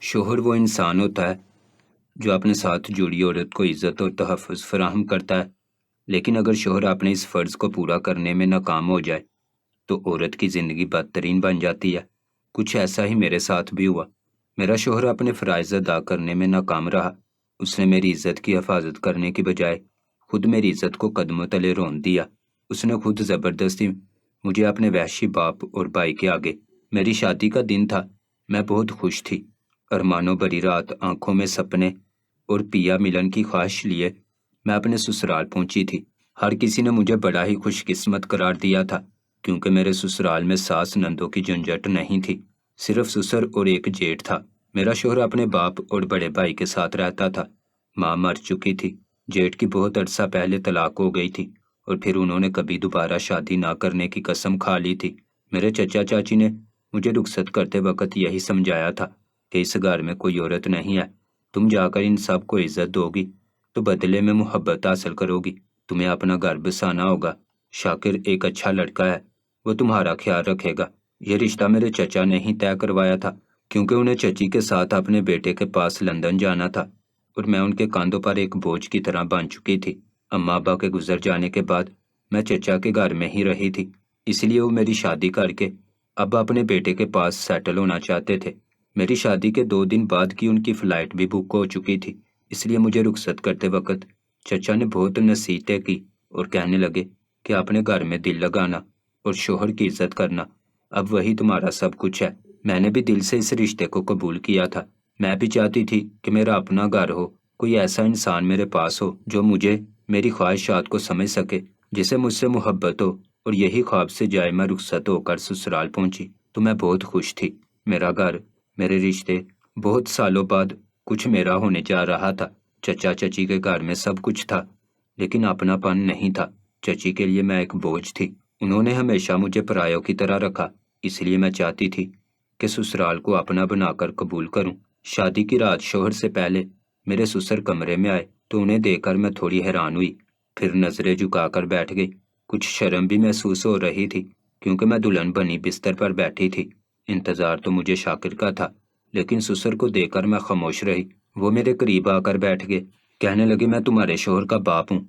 شوہر وہ انسان ہوتا ہے جو اپنے ساتھ جڑی عورت کو عزت اور تحفظ فراہم کرتا ہے، لیکن اگر شوہر اپنے اس فرض کو پورا کرنے میں ناکام ہو جائے تو عورت کی زندگی بدترین بن جاتی ہے۔ کچھ ایسا ہی میرے ساتھ بھی ہوا۔ میرا شوہر اپنے فرائض ادا کرنے میں ناکام رہا۔ اس نے میری عزت کی حفاظت کرنے کی بجائے خود میری عزت کو قدموں تلے رون دیا۔ اس نے خود زبردستی مجھے اپنے وحشی باپ اور بھائی کے آگے، میری شادی کا دن تھا، میں بہت خوش تھی، ارمانوں بھری رات، آنکھوں میں سپنے اور پیا ملن کی خواہش لیے میں اپنے سسرال پہنچی تھی۔ ہر کسی نے مجھے بڑا ہی خوش قسمت قرار دیا تھا، کیونکہ میرے سسرال میں ساس نندوں کی جھنجھٹ نہیں تھی، صرف سسر اور ایک جیٹھ تھا۔ میرا شوہر اپنے باپ اور بڑے بھائی کے ساتھ رہتا تھا۔ ماں مر چکی تھی، جیٹھ کی بہت عرصہ پہلے طلاق ہو گئی تھی، اور پھر انہوں نے کبھی دوبارہ شادی نہ کرنے کی قسم کھا لی تھی۔ میرے چچا چاچی نے مجھے رخصت کرتے وقت یہی سمجھایا تھا کہ اس گھر میں کوئی عورت نہیں ہے، تم جا کر ان سب کو عزت دو گی تو بدلے میں محبت حاصل کرو گی، تمہیں اپنا گھر بسانا ہوگا۔ شاکر ایک اچھا لڑکا ہے، وہ تمہارا خیال رکھے گا۔ یہ رشتہ میرے چچا نے ہی طے کروایا تھا، کیونکہ انہیں چچی کے ساتھ اپنے بیٹے کے پاس لندن جانا تھا، اور میں ان کے کاندھوں پر ایک بوجھ کی طرح بن چکی تھی۔ اماں ابا کے گزر جانے کے بعد میں چچا کے گھر میں ہی رہی تھی، اس لیے وہ میری شادی کر کے اب اپنے بیٹے کے پاس سیٹل ہونا چاہتے تھے۔ میری شادی کے 2 دن بعد کی ان کی فلائٹ بھی بک ہو چکی تھی، اس لیے مجھے رخصت کرتے وقت چچا نے بہت نصیحتیں کی اور کہنے لگے کہ اپنے گھر میں دل لگانا اور شوہر کی عزت کرنا، اب وہی تمہارا سب کچھ ہے۔ میں نے بھی دل سے اس رشتے کو قبول کیا تھا۔ میں بھی چاہتی تھی کہ میرا اپنا گھر ہو، کوئی ایسا انسان میرے پاس ہو جو مجھے، میری خواہشات کو سمجھ سکے، جسے مجھ سے محبت ہو، اور یہی خواب سے جائے میں رخصت ہو کر سسرال پہنچی تو میں بہت خوش تھی۔ میرا گھر، میرے رشتے، بہت سالوں بعد کچھ میرا ہونے جا رہا تھا۔ چچا چچی کے گھر میں سب کچھ تھا، لیکن اپنا پن نہیں تھا۔ چچی کے لیے میں ایک بوجھ تھی، انہوں نے ہمیشہ مجھے پرایوں کی طرح رکھا، اس لیے میں چاہتی تھی کہ سسرال کو اپنا بنا کر قبول کروں۔ شادی کی رات شوہر سے پہلے میرے سسر کمرے میں آئے تو انہیں دیکھ کر میں تھوڑی حیران ہوئی، پھر نظریں جھکا کر بیٹھ گئی۔ کچھ شرم بھی محسوس ہو رہی تھی، کیونکہ میں دلہن بنی بستر پر بیٹھی تھی۔ انتظار تو مجھے شاکر کا تھا، لیکن سسر کو دیکھ کر میں خاموش رہی۔ وہ میرے قریب آ کر بیٹھ گئے، کہنے لگے میں تمہارے شوہر کا باپ ہوں،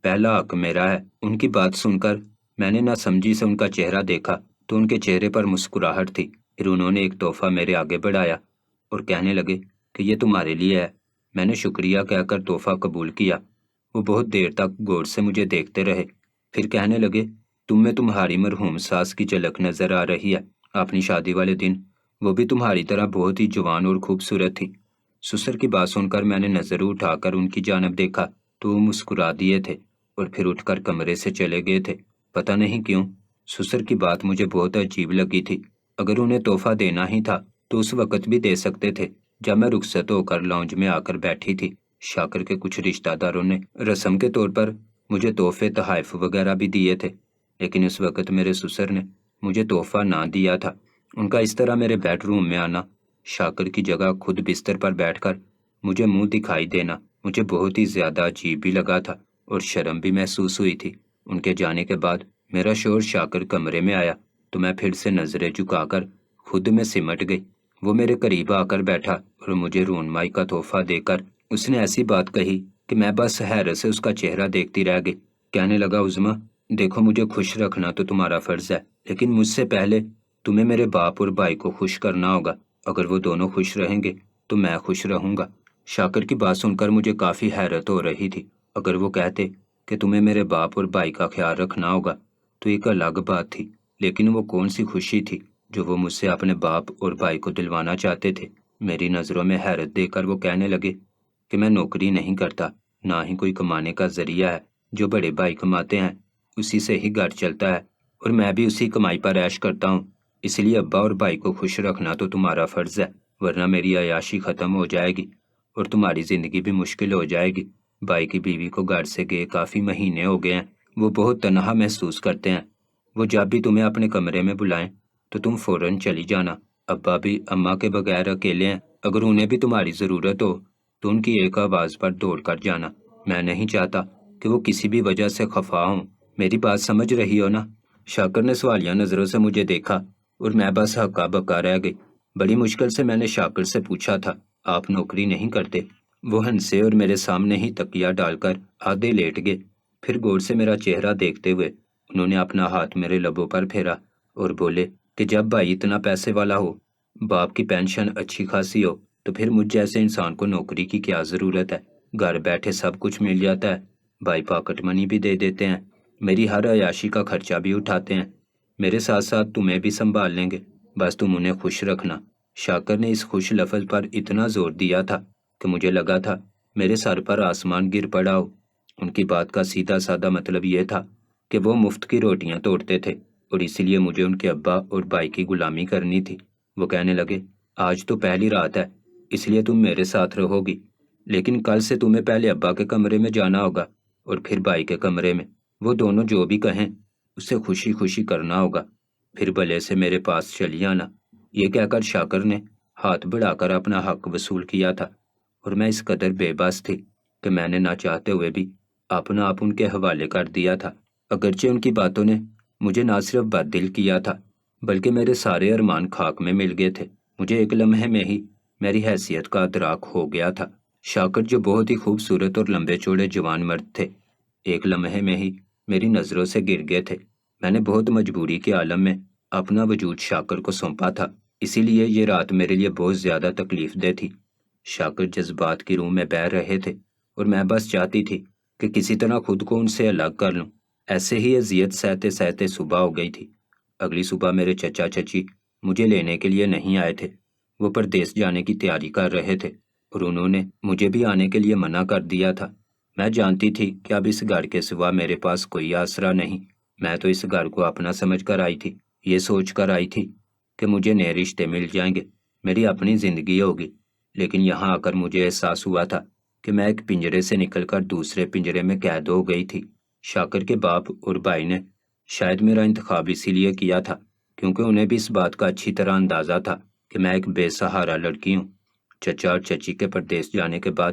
پہلا حق میرا ہے۔ ان کی بات سن کر میں نے ناسمجھی سے ان کا چہرہ دیکھا تو ان کے چہرے پر مسکراہٹ تھی۔ پھر انہوں نے ایک تحفہ میرے آگے بڑھایا اور کہنے لگے کہ یہ تمہارے لیے ہے۔ میں نے شکریہ کہہ کر تحفہ قبول کیا۔ وہ بہت دیر تک غور سے مجھے دیکھتے رہے، پھر کہنے لگے تم میں تمہاری مرحوم ساس کی جھلک نظر آ رہی ہے، اپنی شادی والے دن وہ بھی تمہاری طرح بہت ہی جوان اور خوبصورت تھی۔ سسر کی بات سن کر میں نے نظر اٹھا کر ان کی جانب دیکھا تو وہ مسکرا دیے تھے اور پھر اٹھ کر کمرے سے چلے گئے تھے۔ پتہ نہیں کیوں سسر کی بات مجھے بہت عجیب لگی تھی۔ اگر انہیں تحفہ دینا ہی تھا تو اس وقت بھی دے سکتے تھے جب میں رخصت ہو کر لاؤنج میں آ کر بیٹھی تھی۔ شاکر کے کچھ رشتہ داروں نے رسم کے طور پر مجھے تحفے تحائف وغیرہ بھی دیے تھے، لیکن اس وقت میرے سسر نے مجھے تحفہ نہ دیا تھا۔ ان کا اس طرح میرے بیڈ روم میں آنا، شاکر کی جگہ خود بستر پر بیٹھ کر مجھے منہ دکھائی دینا مجھے بہت ہی زیادہ عجیب بھی لگا تھا اور شرم بھی محسوس ہوئی تھی۔ ان کے جانے کے بعد میرا شوہر شاکر کمرے میں آیا تو میں پھر سے نظریں جھکا کر خود میں سمٹ گئی۔ وہ میرے قریب آ کر بیٹھا اور مجھے رونمائی کا تحفہ دے کر اس نے ایسی بات کہی کہ میں بس حیرت سے اس کا چہرہ دیکھتی رہ گئی۔ کہنے لگا عظمیٰ دیکھو، مجھے خوش رکھنا تو تمہارا فرض ہے، لیکن مجھ سے پہلے تمہیں میرے باپ اور بھائی کو خوش کرنا ہوگا۔ اگر وہ دونوں خوش رہیں گے تو میں خوش رہوں گا۔ شاکر کی بات سن کر مجھے کافی حیرت ہو رہی تھی۔ اگر وہ کہتے کہ تمہیں میرے باپ اور بھائی کا خیال رکھنا ہوگا تو ایک الگ بات تھی، لیکن وہ کون سی خوشی تھی جو وہ مجھ سے اپنے باپ اور بھائی کو دلوانا چاہتے تھے؟ میری نظروں میں حیرت دیکھ کر وہ کہنے لگے کہ میں نوکری نہیں کرتا، نہ ہی کوئی کمانے کا ذریعہ ہے، جو بڑے بھائی کماتے ہیں اسی سے ہی گھر چلتا ہے، اور میں بھی اسی کمائی پر عیش کرتا ہوں، اس لیے ابا اور بھائی کو خوش رکھنا تو تمہارا فرض ہے، ورنہ میری عیاشی ختم ہو جائے گی اور تمہاری زندگی بھی مشکل ہو جائے گی۔ بھائی کی بیوی کو گھر سے گئے کافی مہینے ہو گئے ہیں، وہ بہت تنہا محسوس کرتے ہیں، وہ جب بھی تمہیں اپنے کمرے میں بلائیں تو تم فوراً چلی جانا۔ ابا بھی اماں کے بغیر اکیلے ہیں، اگر انہیں بھی تمہاری ضرورت ہو تو ان کی ایک آواز پر دوڑ کر جانا۔ میں نہیں چاہتا کہ وہ کسی بھی وجہ سے خفا ہوں، میری بات سمجھ رہی ہو نا؟ شاکر نے سوالیہ نظروں سے مجھے دیکھا اور میں بس ہکا بکا رہ گئی۔ بڑی مشکل سے میں نے شاکر سے پوچھا تھا، آپ نوکری نہیں کرتے؟ وہ ہنسے اور میرے سامنے ہی تکیہ ڈال کر آدھے لیٹ گئے۔ پھر غور سے میرا چہرہ دیکھتے ہوئے انہوں نے اپنا ہاتھ میرے لبوں پر پھیرا اور بولے کہ جب بھائی اتنا پیسے والا ہو، باپ کی پینشن اچھی خاصی ہو، تو پھر مجھ جیسے انسان کو نوکری کی کیا ضرورت ہے؟ گھر بیٹھے سب کچھ مل جاتا ہے، بھائی پاکٹ منی بھی دے دیتے ہیں، میری ہر عیاشی کا خرچہ بھی اٹھاتے ہیں، میرے ساتھ ساتھ تمہیں بھی سنبھال لیں گے، بس تم انہیں خوش رکھنا۔ شاکر نے اس خوش لفظ پر اتنا زور دیا تھا کہ مجھے لگا تھا میرے سر پر آسمان گر پڑا ہو۔ ان کی بات کا سیدھا سادہ مطلب یہ تھا کہ وہ مفت کی روٹیاں توڑتے تھے اور اسی لیے مجھے ان کے ابا اور بھائی کی غلامی کرنی تھی۔ وہ کہنے لگے، آج تو پہلی رات ہے، اس لیے تم میرے ساتھ رہو گی، لیکن کل سے تمہیں پہلے ابا کے کمرے میں جانا ہوگا اور پھر بھائی کے کمرے میں، وہ دونوں جو بھی کہیں اسے خوشی خوشی کرنا ہوگا، پھر بھلے سے میرے پاس چلی آنا۔ یہ کہہ کر شاکر نے ہاتھ بڑھا کر اپنا حق وصول کیا تھا، اور میں اس قدر بے بس تھی کہ میں نے نہ چاہتے ہوئے بھی اپنا آپ ان کے حوالے کر دیا تھا۔ اگرچہ ان کی باتوں نے مجھے نہ صرف بد دل کیا تھا بلکہ میرے سارے ارمان خاک میں مل گئے تھے۔ مجھے ایک لمحے میں ہی میری حیثیت کا ادراک ہو گیا تھا۔ شاکر جو بہت ہی خوبصورت اور لمبے چوڑے جوان مرد تھے، ایک لمحے میں ہی میری نظروں سے گر گئے تھے۔ میں نے بہت مجبوری کے عالم میں اپنا وجود شاکر کو سونپا تھا، اسی لیے یہ رات میرے لیے بہت زیادہ تکلیف دہ تھی۔ شاکر جذبات کی روح میں بہہ رہے تھے اور میں بس چاہتی تھی کہ کسی طرح خود کو ان سے الگ کر لوں۔ ایسے ہی اذیت سہتے سہتے صبح ہو گئی تھی۔ اگلی صبح میرے چچا چچی مجھے لینے کے لیے نہیں آئے تھے، وہ پردیس جانے کی تیاری کر رہے تھے اور انہوں نے مجھے بھی آنے کے لیے منع کر دیا تھا۔ میں جانتی تھی کہ اب اس گھر کے سوا میرے پاس کوئی آسرا نہیں۔ میں تو اس گھر کو اپنا سمجھ کر آئی تھی، یہ سوچ کر آئی تھی کہ مجھے نئے رشتے مل جائیں گے، میری اپنی زندگی ہوگی، لیکن یہاں آ کر مجھے احساس ہوا تھا کہ میں ایک پنجرے سے نکل کر دوسرے پنجرے میں قید ہو گئی تھی۔ شاکر کے باپ اور بھائی نے شاید میرا انتخاب اسی لیے کیا تھا کیونکہ انہیں بھی اس بات کا اچھی طرح اندازہ تھا کہ میں ایک بے سہارا لڑکی ہوں۔ چچا اور چچی کے پردیس جانے کے بعد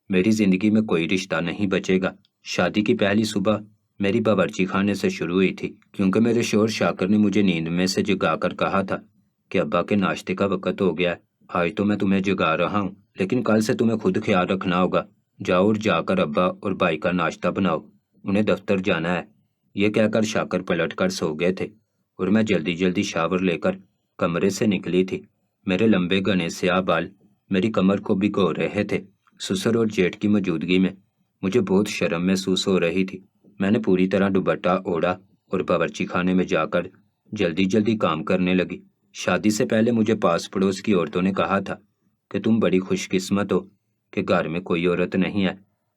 میری زندگی میں کوئی رشتہ نہیں بچے گا۔ شادی کی پہلی صبح میری باورچی خانے سے شروع ہوئی تھی، کیونکہ میرے شوہر شاکر نے مجھے نیند میں سے جگا کر کہا تھا کہ ابا کے ناشتے کا وقت ہو گیا ہے، آج تو میں تمہیں جگا رہا ہوں، لیکن کل سے تمہیں خود خیال رکھنا ہوگا، جاؤ اور جا کر ابا اور بھائی کا ناشتہ بناؤ، انہیں دفتر جانا ہے۔ یہ کہہ کر شاکر پلٹ کر سو گئے تھے اور میں جلدی جلدی شاور لے کر کمرے سے نکلی تھی۔ میرے لمبے گھنے سیاہ بال میری کمر کو بھگو رہے تھے۔ سسر اور جیٹھ کی موجودگی میں مجھے بہت شرم محسوس ہو رہی تھی۔ میں نے پوری طرح دوپٹہ اوڑھا اور باورچی خانے میں جا کر جلدی جلدی کام کرنے لگی۔ شادی سے پہلے مجھے پاس پڑوس کی عورتوں نے کہا تھا کہ تم بڑی خوش قسمت ہو کہ گھر میں کوئی عورت نہیں ہے،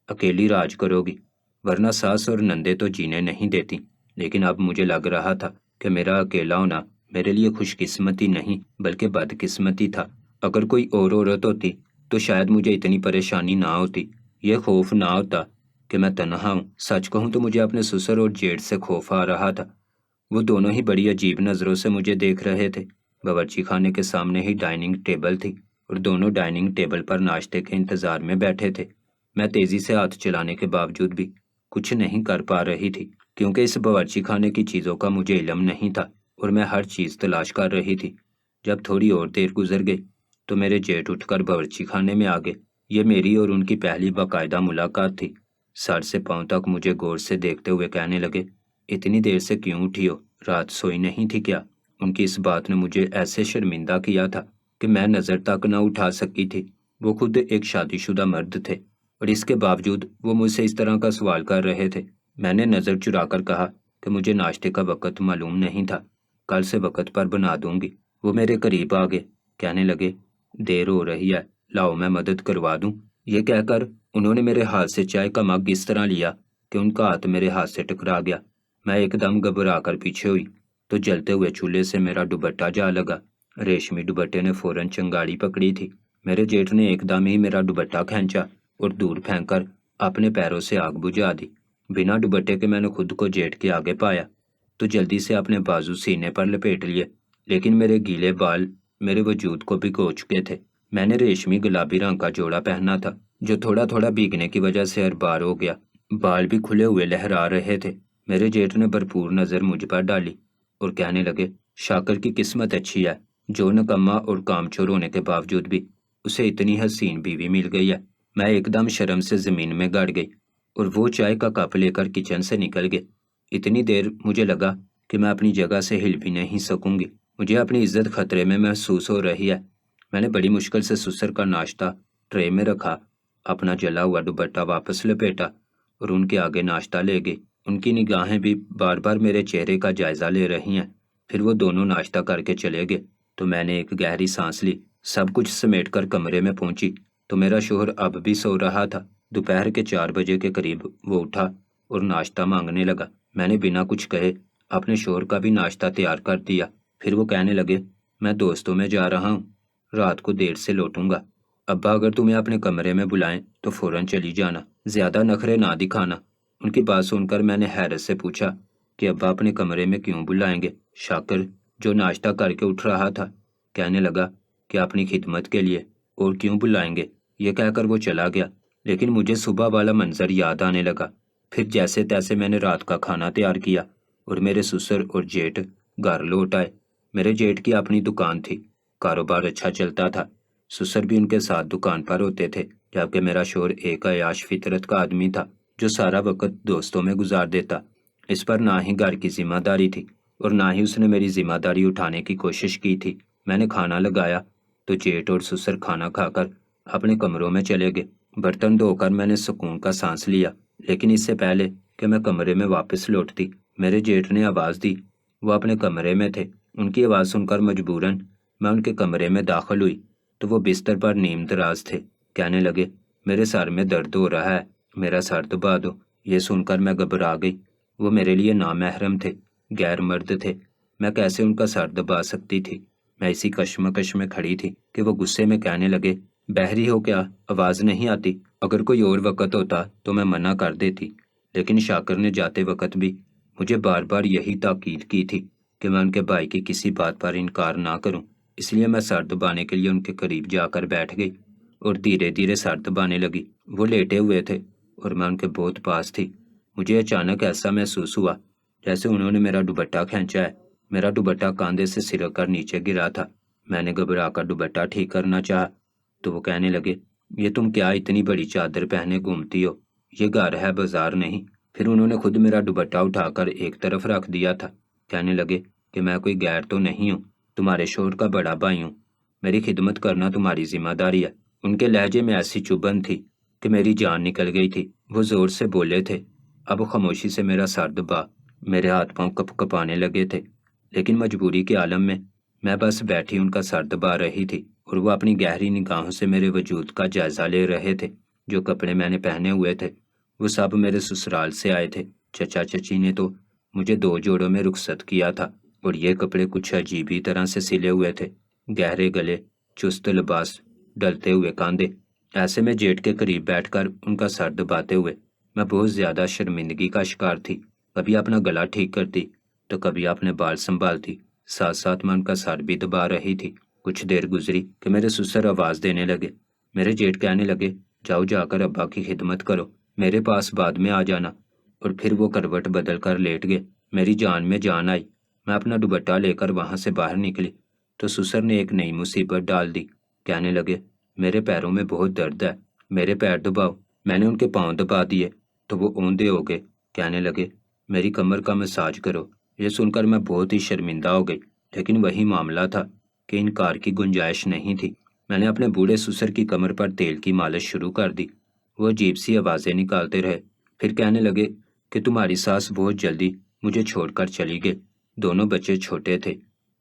اکیلی راج کرو گی، ورنہ ساس اور نندے تو جینے نہیں دیتی۔ لیکن اب مجھے لگ رہا تھا کہ میرا اکیلا ہونا میرے لیے خوش قسمتی نہیں بلکہ بد قسمتی تھا۔ اگر کوئی اور عورت ہوتی تو شاید مجھے اتنی پریشانی نہ ہوتی، یہ خوف نہ ہوتا کہ میں تنہا ہوں۔ سچ کہوں تو مجھے اپنے سسر اور جیٹھ سے خوف آ رہا تھا، وہ دونوں ہی بڑی عجیب نظروں سے مجھے دیکھ رہے تھے۔ باورچی خانے کے سامنے ہی ڈائننگ ٹیبل تھی اور دونوں ڈائننگ ٹیبل پر ناشتے کے انتظار میں بیٹھے تھے۔ میں تیزی سے ہاتھ چلانے کے باوجود بھی کچھ نہیں کر پا رہی تھی کیونکہ اس باورچی خانے کی چیزوں کا مجھے علم نہیں تھا اور میں ہر چیز تلاش کر رہی تھی۔ جب تھوڑی اور دیر گزر گئی تو میرے جیٹھ اٹھ کر باورچی خانے میں آ گئے۔ یہ میری اور ان کی پہلی باقاعدہ ملاقات تھی۔ سر سے پاؤں تک مجھے غور سے دیکھتے ہوئے کہنے لگے، اتنی دیر سے کیوں اٹھی ہو؟ رات سوئی نہیں تھی کیا؟ ان کی اس بات نے مجھے ایسے شرمندہ کیا تھا کہ میں نظر تک نہ اٹھا سکی تھی۔ وہ خود ایک شادی شدہ مرد تھے اور اس کے باوجود وہ مجھ سے اس طرح کا سوال کر رہے تھے۔ میں نے نظر چرا کر کہا کہ مجھے ناشتے کا وقت معلوم نہیں تھا، کل سے وقت پر بنا دوں گی۔ وہ میرے قریب آ گئے، کہنے لگے، دیر ہو رہی ہے، لاؤ میں مدد کروا دوں۔ یہ کہہ کر انہوں نے میرے ہاتھ سے چائے کا مگ اس طرح لیا کہ ان کا ہاتھ میرے ہاتھ سے ٹکرا گیا۔ میں ایک دم گھبرا کر پیچھے ہوئی تو جلتے ہوئے چولہے سے میرا دوپٹہ جا لگا۔ ریشمی دوپٹے نے فوراً چنگاڑی پکڑی تھی۔ میرے جیٹھ نے ایک دم ہی میرا دوپٹہ کھینچا اور دور پھینک کر اپنے پیروں سے آگ بجھا دی۔ بنا دوپٹے کے میں نے خود کو جیٹھ کے آگے پایا تو جلدی سے اپنے بازو سینے پر لپیٹ لیے، لیکن میرے گیلے بال میرے وجود کو بھگو چکے تھے۔ میں نے ریشمی گلابی رنگ کا جوڑا پہنا تھا جو تھوڑا تھوڑا بھیگنے کی وجہ سے ہر بار ہو گیا، بال بھی کھلے ہوئے لہرا رہے تھے۔ میرے جیٹھ نے بھرپور نظر مجھ پر ڈالی اور کہنے لگے، شاکر کی قسمت اچھی ہے، جو نکما اور کامچور ہونے کے باوجود بھی اسے اتنی حسین بیوی مل گئی ہے۔ میں ایک دم شرم سے زمین میں گڑ گئی اور وہ چائے کا کپ لے کر کچن سے نکل گئے۔ اتنی دیر مجھے لگا کہ میں اپنی جگہ سے ہل بھی نہیں سکوں گی۔ مجھے اپنی عزت خطرے میں محسوس ہو رہی ہے۔ میں نے بڑی مشکل سے سسر کا ناشتہ ٹرے میں رکھا، اپنا جلا ہوا دوپٹہ واپس لپیٹا اور ان کے آگے ناشتہ لے گئی۔ ان کی نگاہیں بھی بار بار میرے چہرے کا جائزہ لے رہی ہیں۔ پھر وہ دونوں ناشتہ کر کے چلے گئے تو میں نے ایک گہری سانس لی۔ سب کچھ سمیٹ کر کمرے میں پہنچی تو میرا شوہر اب بھی سو رہا تھا۔ دوپہر کے 4 بجے کے قریب وہ اٹھا اور ناشتہ مانگنے لگا۔ میں نے بنا کچھ کہے اپنے شوہر کا بھی ناشتہ تیار کر دیا۔ پھر وہ کہنے لگے، میں دوستوں میں جا رہا ہوں، رات کو دیر سے لوٹوں گا۔ ابا اگر تمہیں اپنے کمرے میں بلائیں تو فوراً چلی جانا، زیادہ نخرے نہ دکھانا۔ ان کی بات سن کر میں نے حیرت سے پوچھا کہ ابا اپنے کمرے میں کیوں بلائیں گے؟ شاکر جو ناشتہ کر کے اٹھ رہا تھا کہنے لگا کہ اپنی خدمت کے لیے، اور کیوں بلائیں گے؟ یہ کہہ کر وہ چلا گیا۔ لیکن مجھے صبح والا منظر یاد آنے لگا۔ پھر جیسے تیسے میں نے رات کا کھانا تیار کیا اور میرے سسر اور جیٹ گھر لوٹ آئے۔ میرے جیٹ کی اپنی دکان تھی، کاروبار اچھا چلتا تھا۔ سسر بھی ان کے ساتھ دکان پر ہوتے تھے، جبکہ میرا شوہر ایک عیاش فطرت کا آدمی تھا جو سارا وقت دوستوں میں گزار دیتا۔ اس پر نہ ہی گھر کی ذمہ داری تھی اور نہ ہی اس نے میری ذمہ داری اٹھانے کی کوشش کی تھی۔ میں نے کھانا لگایا تو جیٹ اور سسر کھانا کھا کر اپنے کمروں میں چلے گئے۔ برتن دھو کر میں نے سکون کا سانس لیا، لیکن اس سے پہلے کہ میں کمرے میں واپس لوٹتی میرے جیٹ نے آواز دی۔ وہ اپنے کمرے میں تھے۔ ان کی آواز سن کر مجبوراً میں ان کے کمرے میں داخل ہوئی تو وہ بستر پر نیم دراز تھے۔ کہنے لگے، میرے سر میں درد ہو رہا ہے، میرا سر دبا دو۔ یہ سن کر میں گھبرا گئی۔ وہ میرے لیے نامحرم تھے، غیر مرد تھے، میں کیسے ان کا سر دبا سکتی تھی؟ میں اسی کشمکش میں کھڑی تھی کہ وہ غصے میں کہنے لگے، بحری ہو کیا؟ آواز نہیں آتی؟ اگر کوئی اور وقت ہوتا تو میں منع کر دیتی، لیکن شاکر نے جاتے وقت بھی مجھے بار بار یہی تاکید کی تھی کہ میں ان کے بھائی کی کسی بات پر انکار نہ کروں۔ اس لیے میں سر دبانے کے لیے ان کے قریب جا کر بیٹھ گئی اور دھیرے دھیرے سر دبانے لگی۔ وہ لیٹے ہوئے تھے اور میں ان کے بہت پاس تھی۔ مجھے اچانک ایسا محسوس ہوا جیسے انہوں نے میرا دوپٹہ کھینچا ہے۔ میرا دوپٹہ کاندھے سے سرک کر نیچے گرا تھا۔ میں نے گھبرا کر دوپٹہ ٹھیک کرنا چاہا تو وہ کہنے لگے، یہ تم کیا اتنی بڑی چادر پہنے گھومتی ہو؟ یہ گھر ہے، بازار نہیں۔ پھر انہوں نے خود میرا دوپٹہ اٹھا کر ایک طرف رکھ دیا تھا۔ کہنے لگے کہ میں کوئی غیر تو نہیں ہوں، تمہارے شوہر کا بڑا بھائی ہوں، میری خدمت کرنا تمہاری ذمہ داری ہے۔ ان کے لہجے میں ایسی چبھن تھی کہ میری جان نکل گئی تھی۔ وہ زور سے بولے تھے۔ اب خاموشی سے میرا سر دبا، میرے ہاتھ پاؤں کپ کپانے لگے تھے، لیکن مجبوری کے عالم میں بس بیٹھی ان کا سر دبا رہی تھی اور وہ اپنی گہری نگاہوں سے میرے وجود کا جائزہ لے رہے تھے۔ جو کپڑے میں نے پہنے ہوئے تھے وہ سب میرے سسرال سے آئے تھے۔ چچا چچی نے تو مجھے 2 جوڑوں میں رخصت کیا تھا اور یہ کپڑے کچھ عجیب ہی طرح سے سلے ہوئے تھے، گہرے گلے، چست لباس، ڈلتے ہوئے کاندھے۔ ایسے میں جیٹ کے قریب بیٹھ کر ان کا سر دباتے ہوئے میں بہت زیادہ شرمندگی کا شکار تھی۔ کبھی اپنا گلا ٹھیک کرتی تو کبھی اپنے بال سنبھالتی، ساتھ ساتھ میں ان کا سر بھی دبا رہی تھی۔ کچھ دیر گزری کہ میرے سسر آواز دینے لگے۔ میرے جیٹ کہنے لگے، جاؤ جا کر ابا کی خدمت کرو، میرے پاس بعد میں آ جانا۔ اور پھر وہ کروٹ بدل کر لیٹ گئے۔ میری جان میں جان آئی۔ میں اپنا دوپٹہ لے کر وہاں سے باہر نکلی تو سسر نے ایک نئی مصیبت ڈال دی۔ کہنے لگے، میرے پیروں میں بہت درد ہے، میرے پیر دباؤ۔ میں نے ان کے پاؤں دبا دیے تو وہ اوندے ہو گئے۔ کہنے لگے، میری کمر کا مساج کرو۔ یہ سن کر میں بہت ہی شرمندہ ہو گئی، لیکن وہی معاملہ تھا کہ انکار کی گنجائش نہیں تھی۔ میں نے اپنے بوڑھے سسر کی کمر پر تیل کی مالش شروع کر دی۔ وہ عجیب سی آوازیں نکالتے رہے، پھر کہنے لگے کہ تمہاری ساس بہت جلدی مجھے چھوڑ کر چلی گئی۔ دونوں بچے چھوٹے تھے،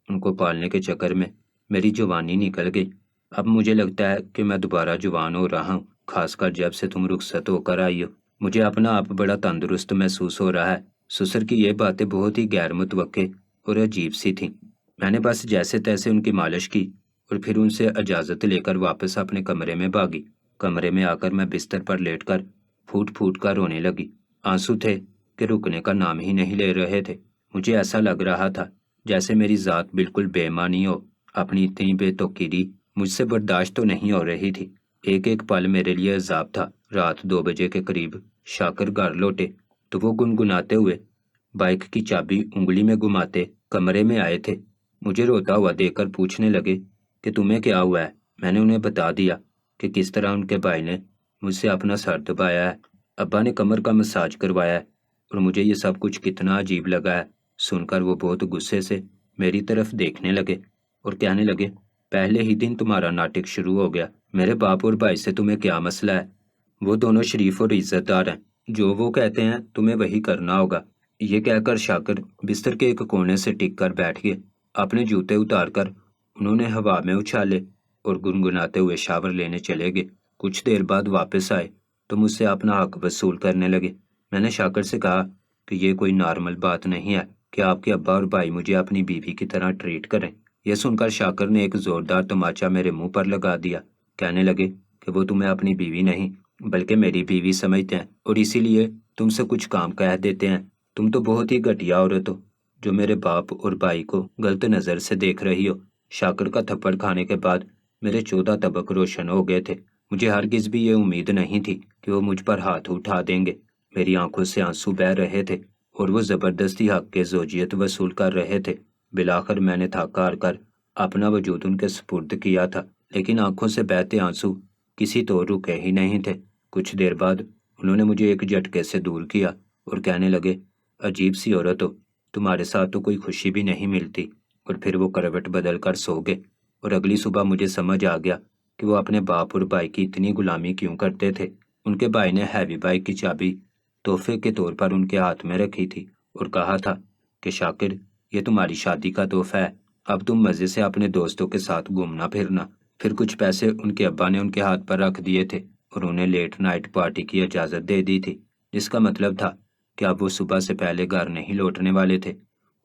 ان کو پالنے کے چکر میں میری جوانی نکل گئی۔ اب مجھے لگتا ہے کہ میں دوبارہ جوان ہو رہا ہوں، خاص کر جب سے تم رخصت ہو کر آئی ہو۔ مجھے اپنا آپ بڑا تندرست محسوس ہو رہا ہے۔ سسر کی یہ باتیں بہت ہی غیر متوقع اور عجیب سی تھیں۔ میں نے بس جیسے تیسے ان کی مالش کی اور پھر ان سے اجازت لے کر واپس اپنے کمرے میں بھاگی۔ کمرے میں آ کر میں بستر پر لیٹ کر پھوٹ پھوٹ کر رونے لگی۔ آنسو تھے کہ رکنے کا نام ہی نہیں لے رہے تھے۔ مجھے ایسا لگ رہا تھا جیسے میری ذات بالکل بے معنی ہو۔ اپنی اتنی بے توقیری مجھ سے برداشت تو نہیں ہو رہی تھی۔ ایک ایک پل میرے لیے عذاب تھا۔ رات 2 بجے کے قریب شاکر گھر لوٹے تو وہ گنگناتے ہوئے، بائک کی چابی انگلی میں گھماتے کمرے میں آئے تھے۔ مجھے روتا ہوا دیکھ کر پوچھنے لگے کہ تمہیں کیا ہوا ہے۔ میں نے انہیں بتا دیا کہ کس طرح ان کے بھائی نے مجھ سے اپنا سر دبایا ہے، ابا نے کمر کا مساج کروایا ہے، اور مجھے یہ سب کچھ کتنا عجیب لگا ہے۔ سن کر وہ بہت غصے سے میری طرف دیکھنے لگے اور کہنے لگے، پہلے ہی دن تمہارا ناٹک شروع ہو گیا۔ میرے باپ اور بھائی سے تمہیں کیا مسئلہ ہے؟ وہ دونوں شریف اور عزت دار ہیں، جو وہ کہتے ہیں تمہیں وہی کرنا ہوگا۔ یہ کہہ کر شاکر بستر کے ایک کونے سے ٹک کر بیٹھ گئے۔ اپنے جوتے اتار کر انہوں نے ہوا میں اچھالے اور گنگناتے ہوئے شاور لینے چلے گئے۔ کچھ دیر بعد واپس آئے تو مجھ سے اپنا حق وصول کرنے لگے۔ میں نے شاکر سے کہا کہ یہ کوئی نارمل بات نہیں ہے کہ آپ کے ابا اور بھائی مجھے اپنی بیوی کی طرح ٹریٹ کریں۔ یہ سن کر شاکر نے ایک زوردار تماچا میرے منہ پر لگا دیا۔ کہنے لگے کہ وہ تمہیں اپنی بیوی نہیں بلکہ میری بیوی سمجھتے ہیں اور اسی لیے تم سے کچھ کام کہہ دیتے ہیں۔ تم تو بہت ہی گھٹیا عورت ہو جو میرے باپ اور بھائی کو غلط نظر سے دیکھ رہی ہو۔ شاکر کا تھپڑ کھانے کے بعد میرے 14 طبق روشن ہو گئے تھے۔ مجھے ہرگز بھی یہ امید نہیں تھی کہ وہ مجھ پر ہاتھ اٹھا دیں گے۔ میری آنکھوں سے آنسو بہہ رہے تھے اور وہ زبردستی حق کے زوجیت وصول کر رہے تھے۔ بالآخر میں نے تھک ہار کر اپنا وجود ان کے سپرد کیا تھا، لیکن آنکھوں سے بہتے آنسو کسی طور رکے ہی نہیں تھے۔ کچھ دیر بعد انہوں نے مجھے ایک جھٹکے سے دور کیا اور کہنے لگے، عجیب سی عورت ہو، تمہارے ساتھ تو کوئی خوشی بھی نہیں ملتی۔ اور پھر وہ کروٹ بدل کر سو گئے، اور اگلی صبح مجھے سمجھ آ گیا کہ وہ اپنے باپ اور بھائی کی اتنی غلامی کیوں کرتے تھے۔ ان کے بھائی نے ہیوی بائک کی چابی تحفے کے طور پر ان کے ہاتھ میں رکھی تھی اور کہا تھا کہ شاکر، یہ تمہاری شادی کا تحفہ ہے، اب تم مزے سے اپنے دوستوں کے ساتھ گھومنا پھرنا۔ پھر کچھ پیسے ان کے ابا نے ان کے ہاتھ پر رکھ دیے تھے اور انہیں لیٹ نائٹ پارٹی کی اجازت دے دی تھی، جس کا مطلب تھا کہ اب وہ صبح سے پہلے گھر نہیں لوٹنے والے تھے۔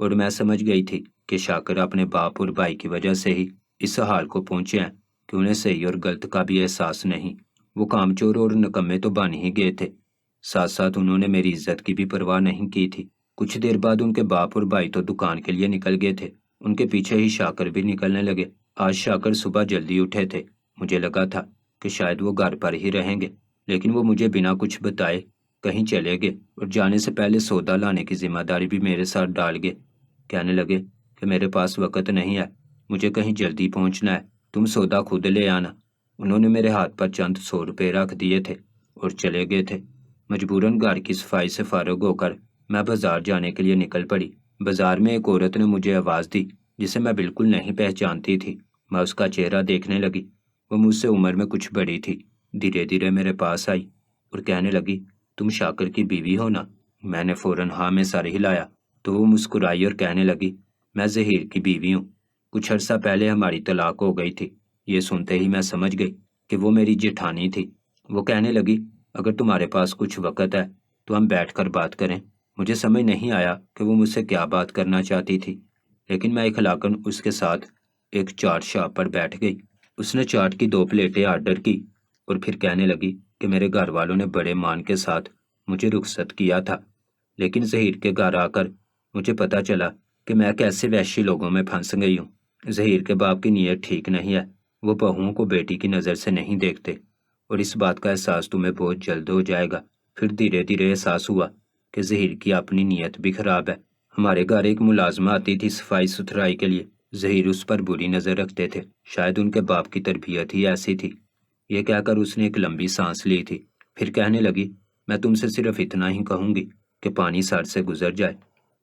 اور میں سمجھ گئی تھی کہ شاکر اپنے باپ اور بھائی کی وجہ سے ہی اس حال کو پہنچے ہیں کہ انہیں صحیح اور غلط کا بھی احساس نہیں۔ وہ کامچور اور نکمے تو بن ہی گئے تھے، ساتھ ساتھ انہوں نے میری عزت کی بھی پرواہ نہیں کی تھی۔ کچھ دیر بعد ان کے باپ اور بھائی تو دکان کے لیے نکل گئے تھے، ان کے پیچھے ہی شاکر بھی نکلنے لگے۔ آج شاکر صبح جلدی اٹھے تھے۔ مجھے لگا تھا کہ شاید وہ گھر پر ہی رہیں گے، لیکن وہ مجھے بنا کچھ بتائے کہیں چلے گئے اور جانے سے پہلے سودا لانے کی ذمہ داری بھی میرے ساتھ ڈال گئے۔ کہنے لگے کہ میرے پاس وقت نہیں ہے، مجھے کہیں جلدی پہنچنا ہے، تم سودا خود لے آنا۔ انہوں نے میرے ہاتھ پر چند 100 روپے رکھ دیے تھے اور چلے گئے تھے۔ مجبوراً گھر کی صفائی سے فارغ ہو کر میں بازار جانے کے لیے نکل پڑی۔ بازار میں ایک عورت نے مجھے آواز دی جسے میں بالکل نہیں پہچانتی تھی۔ میں اس کا چہرہ دیکھنے لگی۔ وہ مجھ سے عمر میں کچھ بڑی تھی۔ دھیرے دھیرے میرے پاس آئی اور کہنے لگی، تم شاکر کی بیوی ہو نا؟ میں نے فوراً ہاں میں سر ہلایا تو وہ مسکرائی اور کہنے لگی، میں ظہیر کی بیوی ہوں، کچھ عرصہ پہلے ہماری طلاق ہو گئی تھی۔ یہ سنتے ہی میں سمجھ گئی کہ وہ میری جیٹھانی تھی۔ وہ کہنے لگی، اگر تمہارے پاس کچھ وقت ہے تو ہم بیٹھ کر بات کریں۔ مجھے سمجھ نہیں آیا کہ وہ مجھ سے کیا بات کرنا چاہتی تھی، لیکن میں اخلاقاً اس کے ساتھ ایک چاٹ شاپ پر بیٹھ گئی۔ اس نے چاٹ کی 2 پلیٹیں آرڈر کی اور پھر کہنے لگی کہ میرے گھر والوں نے بڑے مان کے ساتھ مجھے رخصت کیا تھا، لیکن ظہیر کے گھر آ کر مجھے پتا چلا کہ میں کیسے وحشی لوگوں میں پھنس گئی ہوں۔ ظہیر کے باپ کی نیت ٹھیک نہیں ہے، وہ بہوؤں کو بیٹی کی نظر سے نہیں دیکھتے، اور اس بات کا احساس تمہیں بہت جلد ہو جائے گا۔ پھر دھیرے دھیرے احساس ہوا کہ ظہیر کی اپنی نیت بھی خراب ہے۔ ہمارے گھر ایک ملازمہ آتی تھی صفائی ستھرائی کے لیے، ظہیر اس پر بری نظر رکھتے تھے، شاید ان کے باپ کی تربیت ہی ایسی تھی۔ یہ کہہ کر اس نے ایک لمبی سانس لی تھی، پھر کہنے لگی، میں تم سے صرف اتنا ہی کہوں گی کہ پانی سر سے گزر جائے،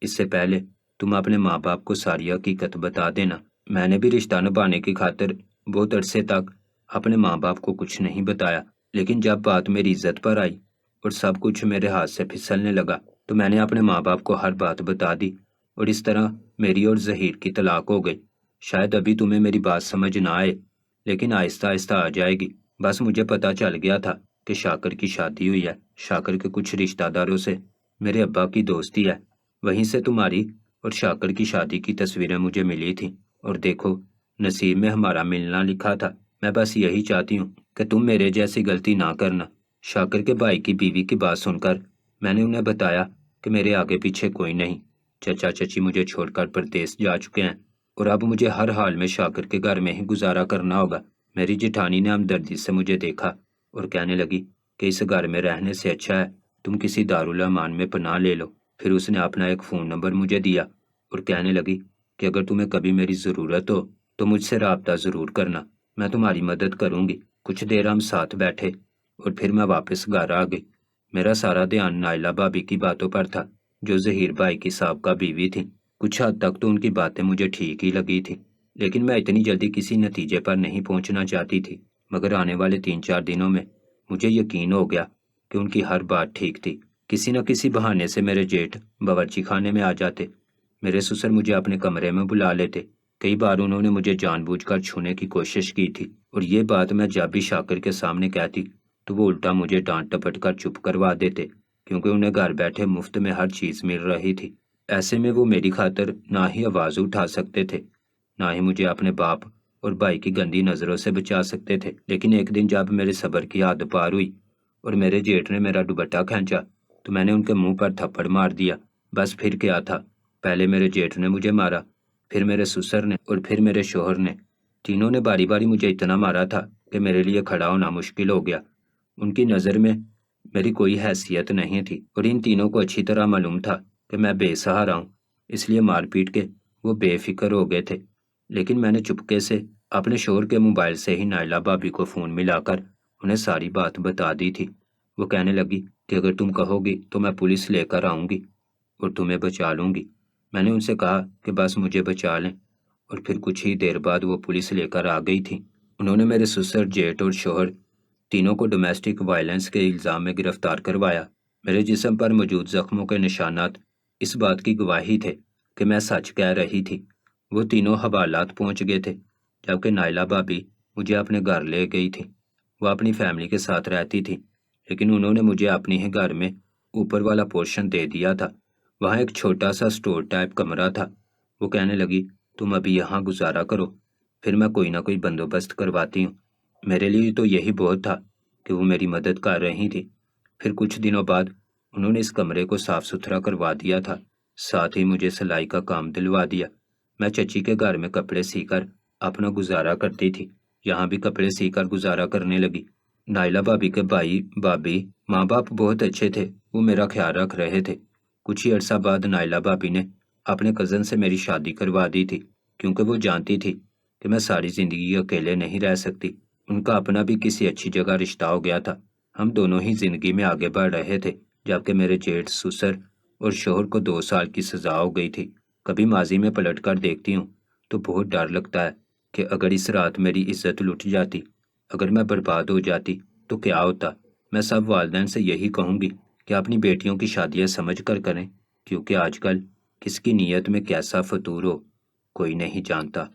اس سے پہلے تم اپنے ماں باپ کو ساری حقیقت بتا دینا۔ میں نے بھی رشتہ نبھانے کی خاطر بہت عرصے تک اپنے ماں باپ کو کچھ نہیں بتایا، لیکن جب بات میری عزت پر آئی اور سب کچھ میرے ہاتھ سے پھسلنے لگا تو میں نے اپنے ماں باپ کو ہر بات بتا دی، اور اس طرح میری اور ظہیر کی طلاق ہو گئی۔ شاید ابھی تمہیں میری بات سمجھ نہ آئے، لیکن آہستہ آہستہ آ جائے گی۔ بس مجھے پتا چل گیا تھا کہ شاکر کی شادی ہوئی ہے۔ شاکر کے کچھ رشتہ داروں سے میرے ابا کی دوستی ہے، وہیں سے تمہاری اور شاکر کی شادی کی تصویریں مجھے ملی تھیں، اور دیکھو نصیب میں ہمارا ملنا لکھا تھا۔ میں بس یہی چاہتی ہوں کہ تم میرے جیسی غلطی نہ کرنا۔ شاکر کے بھائی کی بیوی کی بات سن کر میں نے انہیں بتایا کہ میرے آگے پیچھے کوئی نہیں، چچا چچی مجھے چھوڑ کر پردیس جا چکے ہیں، اور اب مجھے ہر حال میں شاکر کے گھر میں ہی گزارا کرنا ہوگا۔ میری جیٹھانی نے ہمدردی سے مجھے دیکھا اور کہنے لگی کہ اس گھر میں رہنے سے اچھا ہے تم کسی دارالامان میں پناہ لے لو۔ پھر اس نے اپنا ایک فون نمبر مجھے دیا اور کہنے لگی کہ اگر تمہیں کبھی میری ضرورت ہو تو مجھ سے رابطہ ضرور کرنا، میں تمہاری مدد کروں گی۔ کچھ دیر ہم ساتھ بیٹھے اور پھر میں واپس گھر آ گئی۔ میرا سارا دھیان نائلہ بھابی کی باتوں پر تھا، جو ظہیر بھائی کی سابقہ بیوی تھی۔ کچھ حد تک تو ان کی باتیں مجھے ٹھیک ہی لگی تھی، لیکن میں اتنی جلدی کسی نتیجے پر نہیں پہنچنا چاہتی تھی۔ مگر آنے والے 3-4 دنوں میں مجھے یقین ہو گیا کہ ان کی ہر بات ٹھیک تھی۔ کسی نہ کسی بہانے سے میرے جیٹھ باورچی خانے میں آ جاتے، میرے سسر مجھے اپنے کمرے میں بلا لیتے۔ کئی بار انہوں نے مجھے جان بوجھ کر چھونے کی کوشش کی تھی، اور یہ بات میں جب بھی شاکر کے سامنے کہتی تو وہ الٹا مجھے ڈانٹ ٹپٹ کر چپ کروا دیتے، کیونکہ انہیں گھر بیٹھے مفت میں ہر چیز مل رہی تھی۔ ایسے میں وہ میری خاطر نہ ہی آواز اٹھا سکتے تھے، نہ ہی مجھے اپنے باپ اور بھائی کی گندی نظروں سے بچا سکتے تھے۔ لیکن ایک دن جب میرے صبر کی حد پار ہوئی اور میرے جیٹھ نے میرا دوپٹہ کھینچا تو میں نے ان کے منہ پر تھپڑ مار دیا۔ بس پھر کیا تھا، پہلے میرے جیٹھ نے مجھے مارا، پھر میرے سسر نے، اور پھر میرے شوہر نے۔ تینوں نے باری باری مجھے اتنا مارا تھا کہ میرے لیے کھڑا ہونا مشکل ہو گیا۔ ان کی نظر میں میری کوئی حیثیت نہیں تھی، اور ان تینوں کو اچھی طرح معلوم تھا کہ میں بے سہارا ہوں، اس لیے مار پیٹ کے وہ بے فکر ہو گئے تھے۔ لیکن میں نے چپکے سے اپنے شوہر کے موبائل سے ہی نائلہ بھابی کو فون ملا کر انہیں ساری بات بتا دی تھی۔ وہ کہنے لگی کہ اگر تم کہو گی تو میں پولیس لے کر آؤں گی اور تمہیں بچا لوں گی۔ میں نے ان سے کہا کہ بس مجھے بچا لیں، اور پھر کچھ ہی دیر بعد وہ پولیس لے کر آ گئی تھی۔ انہوں نے میرے سسر، جیٹ اور شوہر تینوں کو ڈومیسٹک وائلنس کے الزام میں گرفتار کروایا۔ میرے جسم پر موجود زخموں کے نشانات اس بات کی گواہی تھے کہ میں سچ کہہ رہی تھی۔ وہ تینوں حوالات پہنچ گئے تھے، جبکہ نائلہ بھابی مجھے اپنے گھر لے گئی تھی۔ وہ اپنی فیملی کے ساتھ رہتی تھی، لیکن انہوں نے مجھے اپنی ہی گھر میں اوپر والا پورشن دے دیا تھا۔ وہاں ایک چھوٹا سا سٹور ٹائپ کمرہ تھا۔ وہ کہنے لگی تم ابھی یہاں گزارا کرو، پھر میں کوئی نہ کوئی بندوبست کرواتی ہوں۔ میرے لیے تو یہی بہت تھا کہ وہ میری مدد کر رہی تھی۔ پھر کچھ دنوں بعد انہوں نے اس کمرے کو صاف ستھرا کروا دیا تھا، ساتھ ہی مجھے سلائی کا کام دلوا دیا۔ میں چچی کے گھر میں کپڑے سی کر اپنا گزارا کرتی تھی، یہاں بھی کپڑے سی کر گزارا کرنے لگی۔ نائلہ بھابی کے بھائی بھابی ماں باپ بہت اچھے تھے، وہ میرا خیال رکھ رہے تھے۔ کچھ ہی عرصہ بعد نائلہ بھابی نے اپنے کزن سے میری شادی کروا دی تھی، کیونکہ وہ جانتی تھی کہ میں ساری زندگی اکیلے نہیں رہ سکتی۔ ان کا اپنا بھی کسی اچھی جگہ رشتہ ہو گیا تھا۔ ہم دونوں ہی زندگی میں آگے بڑھ رہے تھے، جبکہ میرے جیٹھ، سسر اور شوہر کو 2 سال کی سزا ہو گئی تھی۔ کبھی ماضی میں پلٹ کر دیکھتی ہوں تو بہت ڈر لگتا ہے کہ اگر اس رات میری عزت لٹ جاتی، اگر میں برباد ہو جاتی تو کیا ہوتا۔ میں سب والدین سے یہی کہوں گی کہ اپنی بیٹیوں کی شادیاں سمجھ کر کریں، کیونکہ آج کل کس کی نیت میں کیسا فطور ہو کوئی نہیں جانتا۔